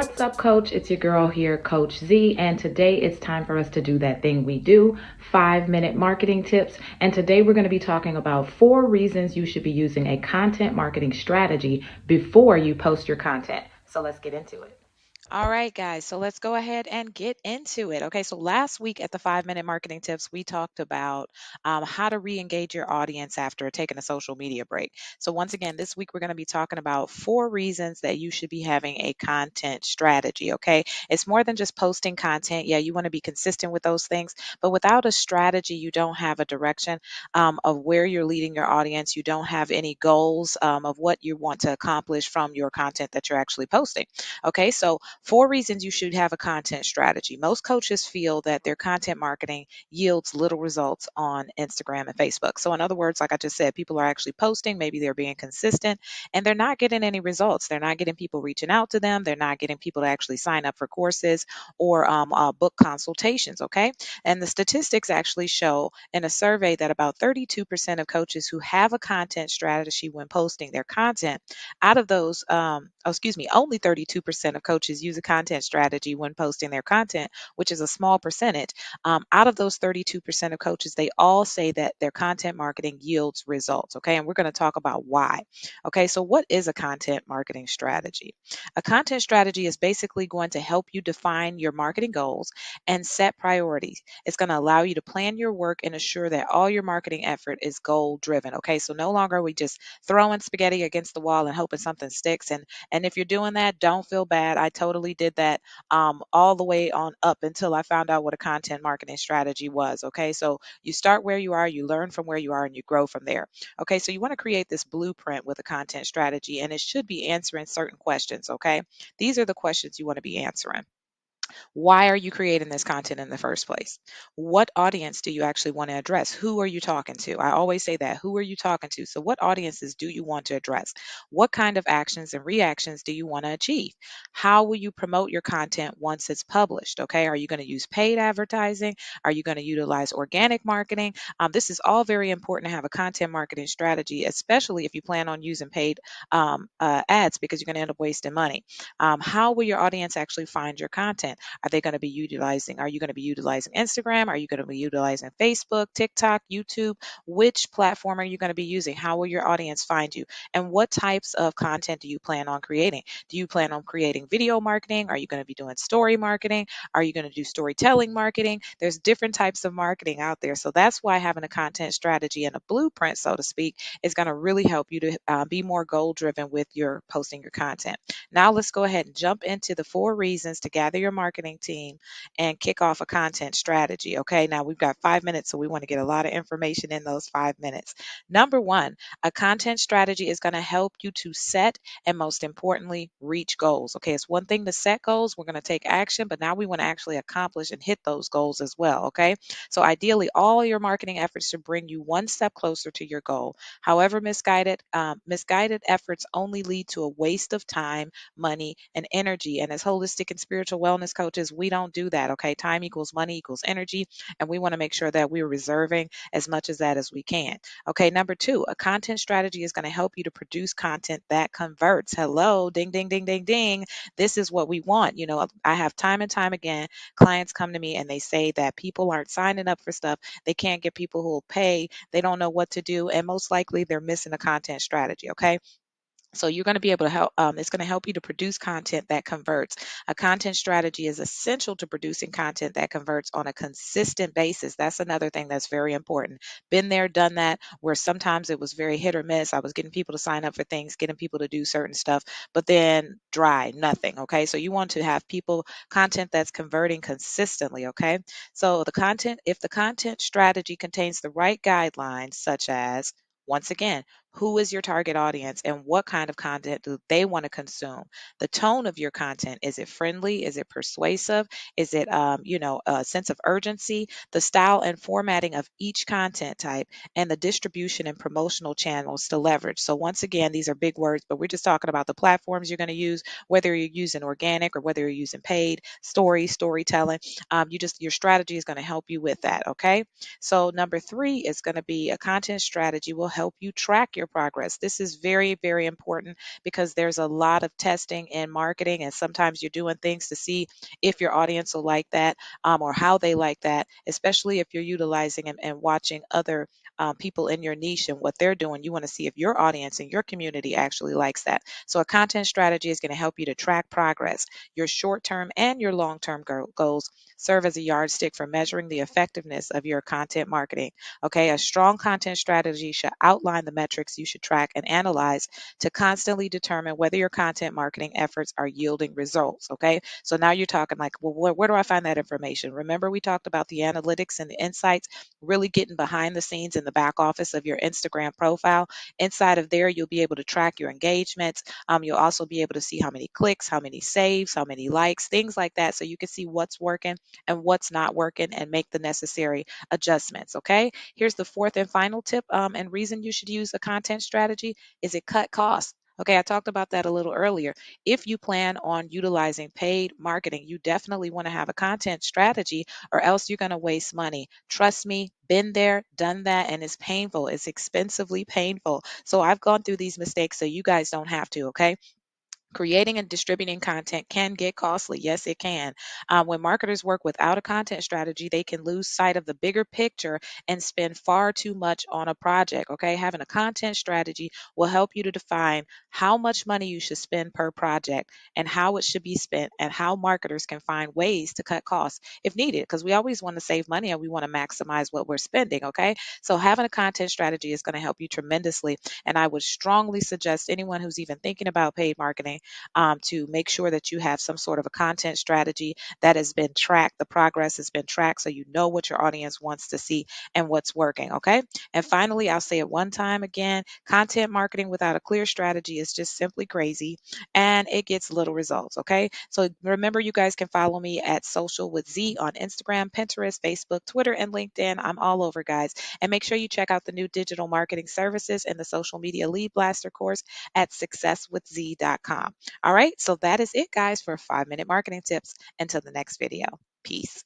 What's up, Coach? It's your girl here, Coach Z, and today it's time for us to do that thing we do, 5-minute marketing tips. And today we're going to be talking about 4 reasons you should be using a content marketing strategy before you post your content. So let's get into it. All right, guys. So let's go ahead and get into it. Okay. So last week at the 5-minute marketing tips, we talked about how to re engage your audience after taking a social media break. So, once again, this week we're going to be talking about 4 reasons that you should be having a content strategy. Okay. It's more than just posting content. Yeah, you want to be consistent with those things. But without a strategy, you don't have a direction of where you're leading your audience. You don't have any goals of what you want to accomplish from your content that you're actually posting. Okay. So, 4 reasons you should have a content strategy. Most coaches feel that their content marketing yields little results on Instagram and Facebook. So, in other words, like I just said, people are actually posting, maybe they're being consistent, and they're not getting any results. They're not getting people reaching out to them. They're not getting people to actually sign up for courses or book consultations. Okay. And the statistics actually show in a survey that about 32% of coaches who have a content strategy when posting their content, out of those, only 32% of coaches use a content strategy when posting their content, which is a small percentage. Out of those 32% of coaches, they all say that their content marketing yields results. Okay. And we're going to talk about why. Okay. So, what is a content marketing strategy? A content strategy is basically going to help you define your marketing goals and set priorities. It's going to allow you to plan your work and assure that all your marketing effort is goal driven. Okay. So, no longer are we just throwing spaghetti against the wall and hoping something sticks. And if you're doing that, don't feel bad. I totally did that all the way on up until I found out what a content marketing strategy was. Okay. So you start where you are, you learn from where you are, and you grow from there. Okay. So you want to create this blueprint with a content strategy, and it should be answering certain questions. Okay. These are the questions you want to be answering. Why are you creating this content in the first place? What audience do you actually want to address? Who are you talking to? I always say that. Who are you talking to? So, what audiences do you want to address? What kind of actions and reactions do you want to achieve? How will you promote your content once it's published? Okay. Are you going to use paid advertising? Are you going to utilize organic marketing? This is all very important to have a content marketing strategy, especially if you plan on using paid ads because you're going to end up wasting money. How will your audience actually find your content? Are you going to be utilizing Instagram? Are you going to be utilizing Facebook, TikTok, YouTube? Which platform are you going to be using? How will your audience find you? And what types of content do you plan on creating? Do you plan on creating video marketing? Are you going to be doing story marketing? Are you going to do storytelling marketing? There's different types of marketing out there. So that's why having a content strategy and a blueprint, so to speak, is going to really help you to be more goal driven with your posting your content. Now let's go ahead and jump into the 4 reasons to gather your marketing team and kick off a content strategy. Okay, now we've got 5 minutes, so we want to get a lot of information in those 5 minutes. Number one, a content strategy is going to help you to set and most importantly, reach goals. Okay, it's one thing to set goals, we're going to take action, but now we want to actually accomplish and hit those goals as well. Okay, so ideally, all your marketing efforts should bring you one step closer to your goal. However, misguided efforts only lead to a waste of time, money, and energy. And as holistic and spiritual wellness coaches, we don't do that. Okay. Time equals money equals energy. And we want to make sure that we're reserving as much as that as we can. Okay. Number two, a content strategy is going to help you to produce content that converts. Hello, ding, ding, ding, ding, ding. This is what we want. I have time and time again, clients come to me and they say that people aren't signing up for stuff. They can't get people who will pay. They don't know what to do. And most likely they're missing a content strategy. Okay. So you're going to be able to help. It's going to help you to produce content that converts. A content strategy is essential to producing content that converts on a consistent basis. That's another thing that's very important. Been there, done that, where sometimes it was very hit or miss. I was getting people to sign up for things, getting people to do certain stuff, but then dry, nothing. Okay. So you want to have people content that's converting consistently. Okay. So if the content strategy contains the right guidelines, such as once again, who is your target audience and what kind of content do they want to consume? The tone of your content, is it friendly? Is it persuasive? Is it a sense of urgency? The style and formatting of each content type and the distribution and promotional channels to leverage. So once again, these are big words, but we're just talking about the platforms you're going to use, whether you're using organic or whether you're using paid storytelling. Your strategy is going to help you with that. Okay. So number three is going to be a content strategy will help you track your your progress. This is very, very important because there's a lot of testing in marketing, and sometimes you're doing things to see if your audience will like that, or how they like that, especially if you're utilizing and watching other people in your niche and what they're doing. You want to see if your audience and your community actually likes that. So, a content strategy is going to help you to track progress. Your short term and your long term goals serve as a yardstick for measuring the effectiveness of your content marketing. Okay, a strong content strategy should outline the metrics you should track and analyze to constantly determine whether your content marketing efforts are yielding results. Okay, so now you're talking like, well, where do I find that information? Remember, we talked about the analytics and the insights, really getting behind the scenes in the back office of your Instagram profile. Inside of there, you'll be able to track your engagements. You'll also be able to see how many clicks, how many saves, how many likes, things like that. So you can see what's working and what's not working and make the necessary adjustments. Okay. Here's the fourth and final tip, and reason you should use a content strategy is it cut costs. Okay, I talked about that a little earlier. If you plan on utilizing paid marketing, you definitely want to have a content strategy or else you're going to waste money. Trust me, been there, done that, and it's painful. It's expensively painful. So I've gone through these mistakes so you guys don't have to, okay? Creating and distributing content can get costly. Yes, it can. When marketers work without a content strategy, they can lose sight of the bigger picture and spend far too much on a project. Okay, having a content strategy will help you to define how much money you should spend per project and how it should be spent, and how marketers can find ways to cut costs if needed. Because we always want to save money and we want to maximize what we're spending. Okay, so having a content strategy is going to help you tremendously. And I would strongly suggest anyone who's even thinking about paid marketing to make sure that you have some sort of a content strategy that has been tracked. The progress has been tracked so you know what your audience wants to see and what's working. Okay. And finally, I'll say it one time again, content marketing without a clear strategy is just simply crazy and it gets little results. Okay. So remember, you guys can follow me at Social with Z on Instagram, Pinterest, Facebook, Twitter, and LinkedIn. I'm all over, guys. And make sure you check out the new digital marketing services and the social media lead blaster course at successwithz.com. All right, so that is it, guys, for 5 minute marketing tips. Until the next video. Peace.